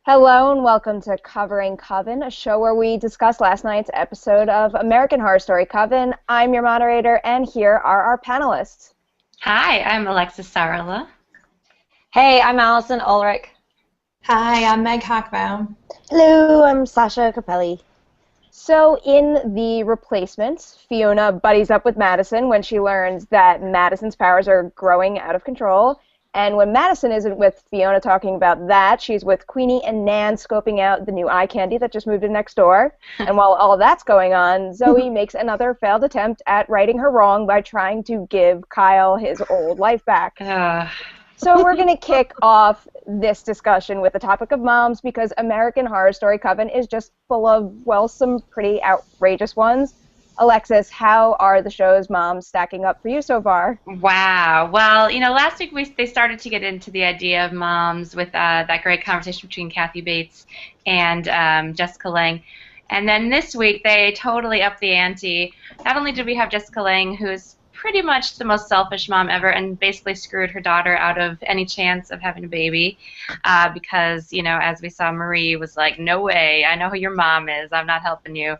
Hello and welcome to Covering Coven, a show where we discuss last night's episode of American Horror Story Coven. I'm your moderator, and here are our panelists. Hi, I'm Alexis Saarela. Hey, I'm Allison Ullrich. Hi, I'm Megg Hochbaum. Hello, I'm Sasha Capelli. So in The Replacements, Fiona buddies up with Madison when she learns that Madison's powers are growing out of control. And when Madison isn't with Fiona talking about that, she's with Queenie and Nan scoping out the new eye candy that just moved in next door. And while all that's going on, Zoe makes another failed attempt at righting her wrong by trying to give Kyle his old life back. So we're going to kick off this discussion with the topic of moms because American Horror Story Coven is just full of, well, some pretty outrageous ones. Alexis, how are the show's moms stacking up for you so far? Wow. Well, last week they started to get into the idea of moms with that great conversation between Kathy Bates and Jessica Lange. And then this week they totally upped the ante. Not only did we have Jessica Lange, who's pretty much the most selfish mom ever and basically screwed her daughter out of any chance of having a baby because, as we saw, Marie was like, no way, I know who your mom is, I'm not helping you.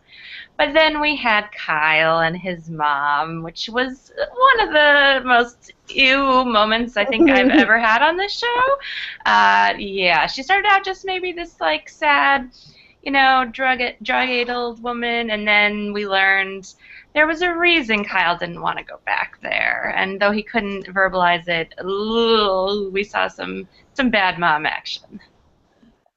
But then we had Kyle and his mom, which was one of the most ew moments I think I've ever had on this show. Yeah, she started out just maybe this like sad, drug-addled woman, and then we learned there was a reason Kyle didn't want to go back there, and though he couldn't verbalize it, we saw some bad mom action.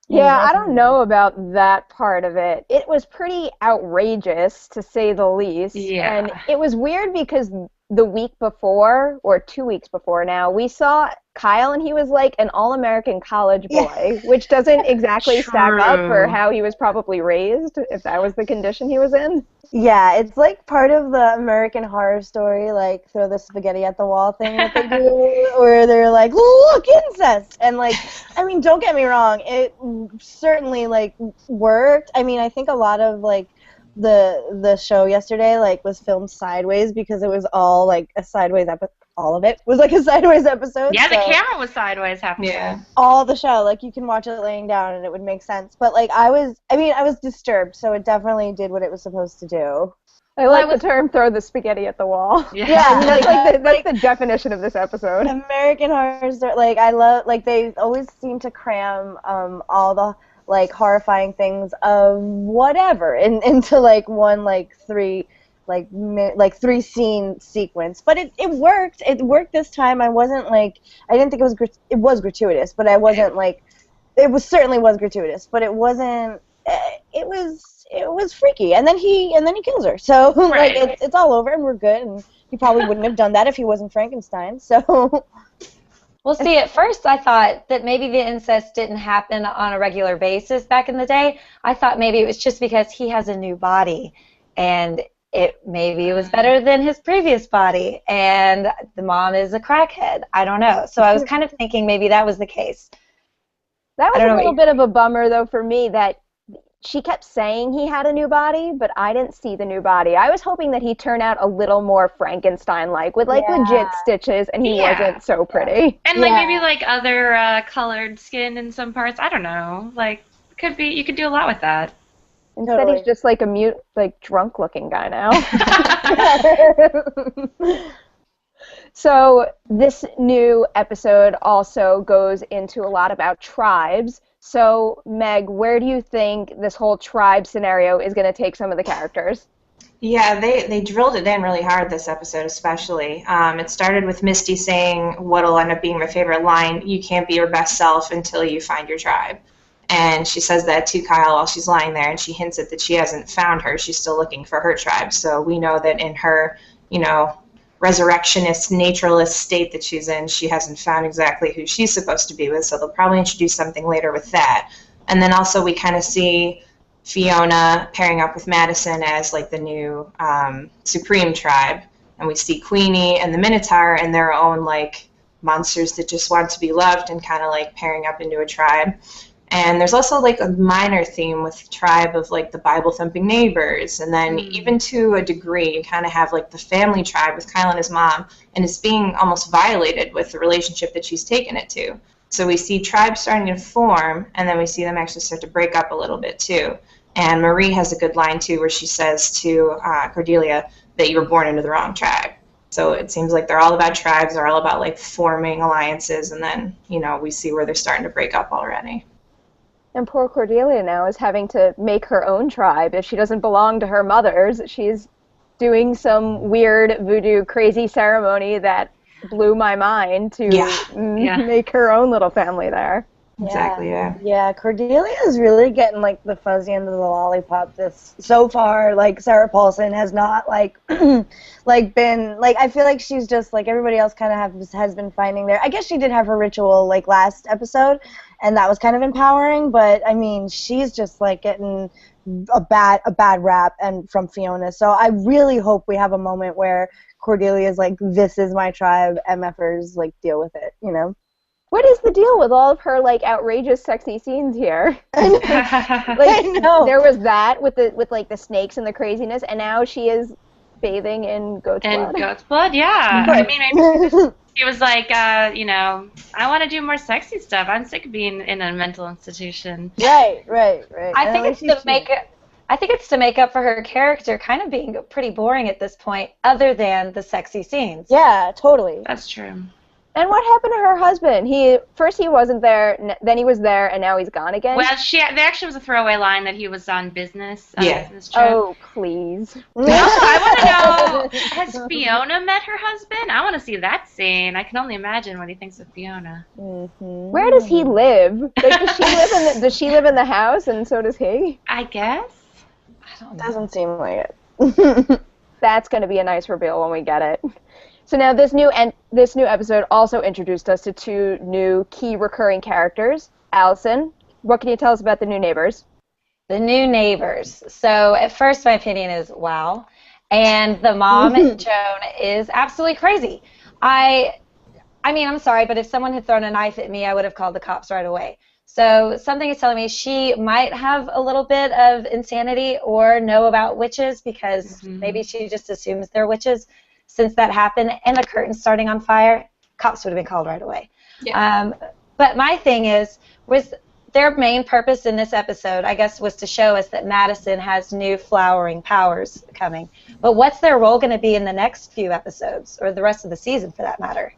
Yeah, I don't know about that part of it. It was pretty outrageous, to say the least. Yeah. And it was weird because the week before, or 2 weeks before now, we saw Kyle and he was like an all-American college boy, which doesn't exactly stack up for how he was probably raised, if that was the condition he was in. Yeah, it's like part of the American Horror Story, like, throw the spaghetti at the wall thing that they do, where they're like, look, incest! And, like, I mean, don't get me wrong, it certainly, like, worked. I mean, I think a lot of, like, the show yesterday, like, was filmed sideways because it was all, like, a sideways episode. All of it was, like, a sideways episode. Yeah, the camera was sideways half the time. All the show, like, you can watch it laying down and it would make sense. But, like, I was disturbed, so it definitely did what it was supposed to do. I like the term "throw the spaghetti at the wall." Yeah, that's the definition of this episode. American Horror Story, like, I love, like, they always seem to cram all the, like, horrifying things of whatever into, like, one, like, three scene sequence, but it worked. It worked this time. I wasn't like, I didn't think it was gratuitous, but I wasn't like, certainly was gratuitous, but it wasn't. It was freaky, and then he kills her. So right. Like it's all over, and we're good. And he probably wouldn't have done that if he wasn't Frankenstein. So. Well, see, at first I thought that maybe the incest didn't happen on a regular basis back in the day. I thought maybe it was just because he has a new body, and maybe it was better than his previous body, and the mom is a crackhead. I don't know. So I was kind of thinking maybe that was the case. That was a little bit of a bummer, though, for me, that she kept saying he had a new body, but I didn't see the new body. I was hoping that he'd turn out a little more Frankenstein-like, with, like, legit stitches, and he wasn't so pretty. And, like, maybe, like, other colored skin in some parts. I don't know. Like, you could do a lot with that. Instead, he's just like a mute, like, drunk-looking guy now. So this new episode also goes into a lot about tribes. So, Meg, where do you think this whole tribe scenario is going to take some of the characters? Yeah, they drilled it in really hard this episode, especially. It started with Misty saying what'll end up being my favorite line, "You can't be your best self until you find your tribe." And she says that to Kyle while she's lying there, and she hints at that she hasn't found her. She's still looking for her tribe. So we know that in her, resurrectionist, naturalist state that she's in, she hasn't found exactly who she's supposed to be with. So they'll probably introduce something later with that. And then also we kind of see Fiona pairing up with Madison as, like, the new Supreme tribe. And we see Queenie and the Minotaur and their own, like, monsters that just want to be loved and kind of, like, pairing up into a tribe. And there's also, like, a minor theme with tribe of, like, the Bible-thumping neighbors. And then even to a degree, you kind of have, like, the family tribe with Kyle and his mom, and it's being almost violated with the relationship that she's taken it to. So we see tribes starting to form, and then we see them actually start to break up a little bit too. And Marie has a good line too, where she says to Cordelia that you were born into the wrong tribe. So it seems like they're all about tribes, they're all about like forming alliances, and then, you know, we see where they're starting to break up already. And poor Cordelia now is having to make her own tribe. If she doesn't belong to her mother's, she's doing some weird voodoo crazy ceremony that blew my mind to make her own little family there. Exactly, yeah. Yeah, Cordelia is really getting, like, the fuzzy end of the lollipop this so far. Like, Sarah Paulson has not, like, like, been, like, I feel like she's just, like, everybody else kind of has been finding their, I guess she did have her ritual, like, last episode, and that was kind of empowering, but, I mean, she's just, like, getting a bad rap and from Fiona. So I really hope we have a moment where Cordelia's like, this is my tribe, MFers, like, deal with it, you know? What is the deal with all of her, like, outrageous, sexy scenes here? Like, I know. There was that with like the snakes and the craziness, and now she is bathing in goat's blood. And goat's blood, yeah. I mean, maybe she was like, you know, I want to do more sexy stuff. I'm sick of being in a mental institution. Right. I think it's to make it. I think it's to make up for her character kind of being pretty boring at this point, other than the sexy scenes. Yeah, totally. That's true. And what happened to her husband? First he wasn't there, then he was there, and now he's gone again? Well, there actually was a throwaway line that he was on business. Business trip. Oh, please. I want to know, has Fiona met her husband? I want to see that scene. I can only imagine what he thinks of Fiona. Mm-hmm. Where does he live? Like, does she live in the house, and so does he? I guess. I don't know. Doesn't seem like it. That's going to be a nice reveal when we get it. So now this new episode also introduced us to two new key recurring characters. Allison, what can you tell us about the new neighbors? The new neighbors. So at first my opinion is wow. And the mom, Joan, is absolutely crazy. I mean, I'm sorry, but if someone had thrown a knife at me, I would have called the cops right away. So something is telling me she might have a little bit of insanity or know about witches because maybe she just assumes they're witches. Since that happened and the curtain's starting on fire, cops would have been called right away. Yeah. But my thing was their main purpose in this episode, I guess, was to show us that Madison has new flowering powers coming. But what's their role going to be in the next few episodes, or the rest of the season for that matter?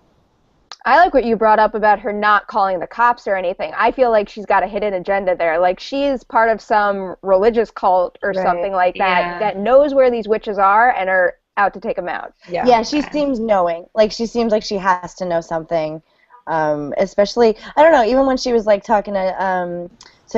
I like what you brought up about her not calling the cops or anything. I feel like she's got a hidden agenda there. Like, she is part of some religious cult or something like that that knows where these witches are and are out to take them out. Yeah, she seems knowing. Like, she seems like she has to know something. Especially, I don't know, even when she was, like, talking to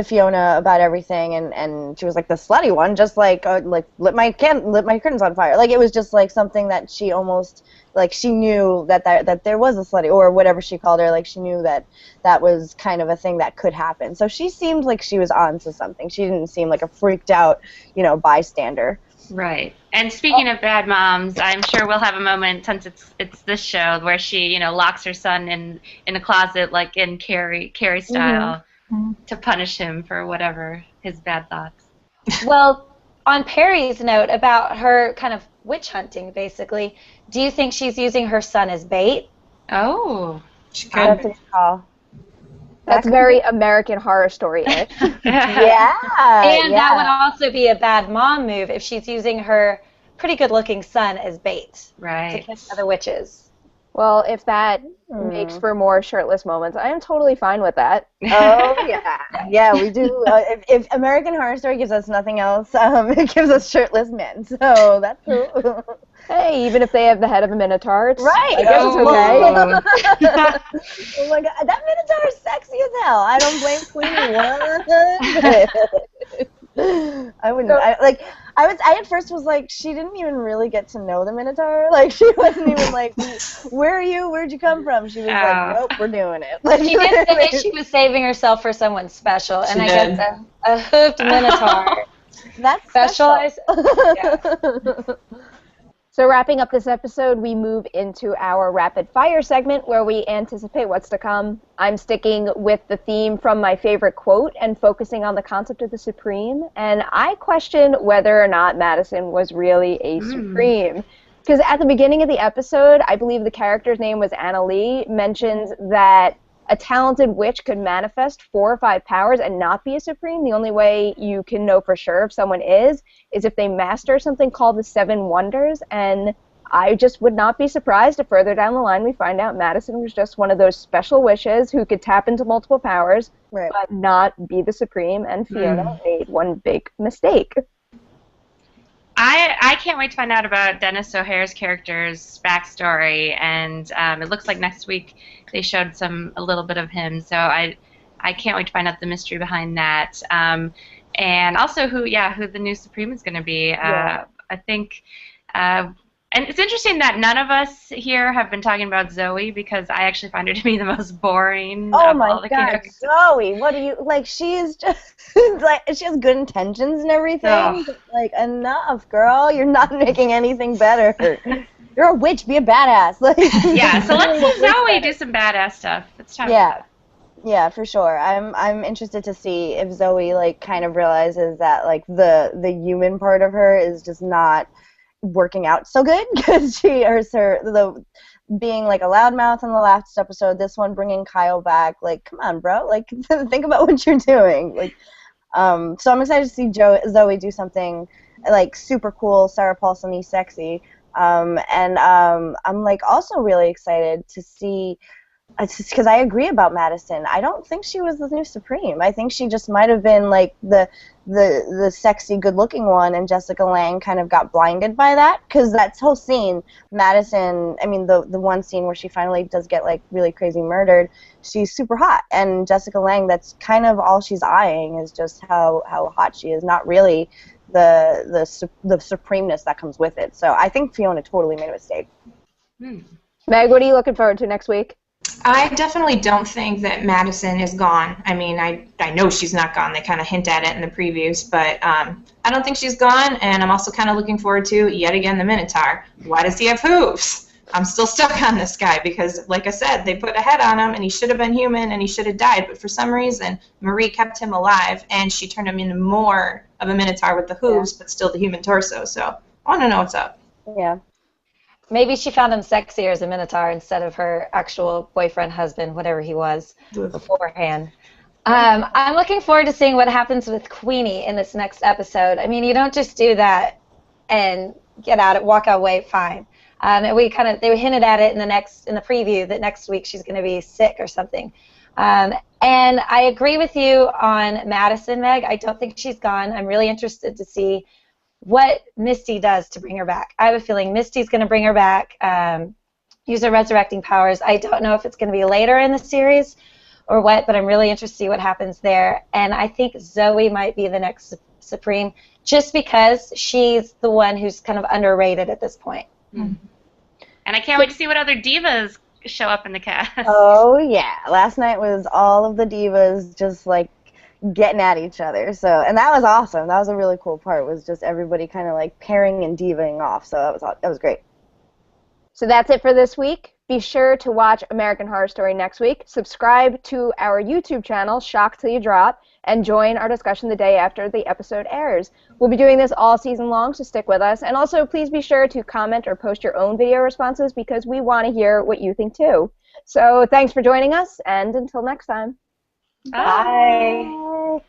Fiona about everything, and she was like, the slutty one, just like lit my curtains on fire. Like, it was just like something that she almost, like, she knew that there was a slutty, or whatever she called her. Like, she knew that was kind of a thing that could happen. So she seemed like she was on to something. She didn't seem like a freaked out, bystander. Right. And speaking of bad moms, I'm sure we'll have a moment, since it's this show, where she, locks her son in a closet, like in Carrie style, to punish him for whatever his bad thoughts. Well, on Perry's note about her kind of witch hunting, basically, do you think she's using her son as bait? Oh. That's a good call. That's very American Horror Story-ish. Yeah. And that would also be a bad mom move if she's using her pretty good-looking son as bait. Right. To catch other witches. Well, if that makes for more shirtless moments, I am totally fine with that. Oh, yeah. Yeah, we do. If American Horror Story gives us nothing else, it gives us shirtless men. So that's cool. Hey, even if they have the head of a minotaur, right. I guess it's okay. Oh my God, that minotaur is sexy as hell. I don't blame Queenie. I wouldn't. I at first was like, she didn't even really get to know the minotaur. Like, she wasn't even like, where are you? Where'd you come from? She was like, nope, we're doing it. Like, she did say she was saving herself for someone special, and I guess a hoofed minotaur. That's special. Yeah. So wrapping up this episode, we move into our rapid fire segment where we anticipate what's to come. I'm sticking with the theme from my favorite quote and focusing on the concept of the Supreme. And I question whether or not Madison was really a Supreme. Because at the beginning of the episode, I believe the character's name was Anna Lee, mentions that a talented witch could manifest 4 or 5 powers and not be a Supreme. The only way you can know for sure if someone is if they master something called the 7 Wonders, and I just would not be surprised if further down the line we find out Madison was just one of those special witches who could tap into multiple powers, but not be the Supreme, and Fiona made one big mistake. I can't wait to find out about Dennis O'Hare's character's backstory, and it looks like next week they showed a little bit of him, so I can't wait to find out the mystery behind that, and also who the new Supreme is going to be. I think. And it's interesting that none of us here have been talking about Zoe, because I actually find her to be the most boring of all the characters. Zoe, what do you, like, she is just, like, she has good intentions and everything, but, like, enough, girl, you're not making anything better. You're a witch, be a badass. Like, so let's see Zoe do some badass stuff. It's time. Yeah, for sure. I'm interested to see if Zoe, like, kind of realizes that, like, the human part of her is just not working out so good, because being like a loudmouth in the last episode, this one bringing Kyle back, like, come on, bro, like, think about what you're doing, like, so I'm excited to see Zoe do something like super cool, Sarah Paulson-y sexy, and I'm like also really excited to see. It's just because I agree about Madison. I don't think she was the new Supreme. I think she just might have been like the sexy, good-looking one, and Jessica Lange kind of got blinded by that. Because that whole scene, Madison, I mean, the one scene where she finally does get like really crazy murdered, she's super hot. And Jessica Lange, that's kind of all she's eyeing, is just how hot she is, not really the supremeness that comes with it. So I think Fiona totally made a mistake. Meg, what are you looking forward to next week? I definitely don't think that Madison is gone. I mean, I know she's not gone. They kind of hint at it in the previews, but I don't think she's gone, and I'm also kind of looking forward to, yet again, the Minotaur. Why does he have hooves? I'm still stuck on this guy because, like I said, they put a head on him, and he should have been human, and he should have died, but for some reason, Marie kept him alive, and she turned him into more of a Minotaur with the hooves, but still the human torso, so I want to know what's up. Yeah. Maybe she found him sexier as a Minotaur instead of her actual boyfriend, husband, whatever he was beforehand. I'm looking forward to seeing what happens with Queenie in this next episode. I mean, you don't just do that and walk away fine. And they hinted at it in the preview that next week she's going to be sick or something. And I agree with you on Madison, Meg. I don't think she's gone. I'm really interested to see what Misty does to bring her back. I have a feeling Misty's going to bring her back, use her resurrecting powers. I don't know if it's going to be later in the series or what, but I'm really interested to see what happens there. And I think Zoe might be the next Supreme, just because she's the one who's kind of underrated at this point. And I can't wait to see what other divas show up in the cast. Oh, yeah. Last night was all of the divas just, like, getting at each other, and that was awesome. That was a really cool part, was just everybody kind of like pairing and divaing off, so that was great. So that's it for this week. Be sure to watch American Horror Story next week, subscribe to our YouTube channel, Shock Till You Drop, and join our discussion the day after the episode airs. We'll be doing this all season long, so stick with us, and also please be sure to comment or post your own video responses, because we want to hear what you think too. So thanks for joining us, and until next time. Bye.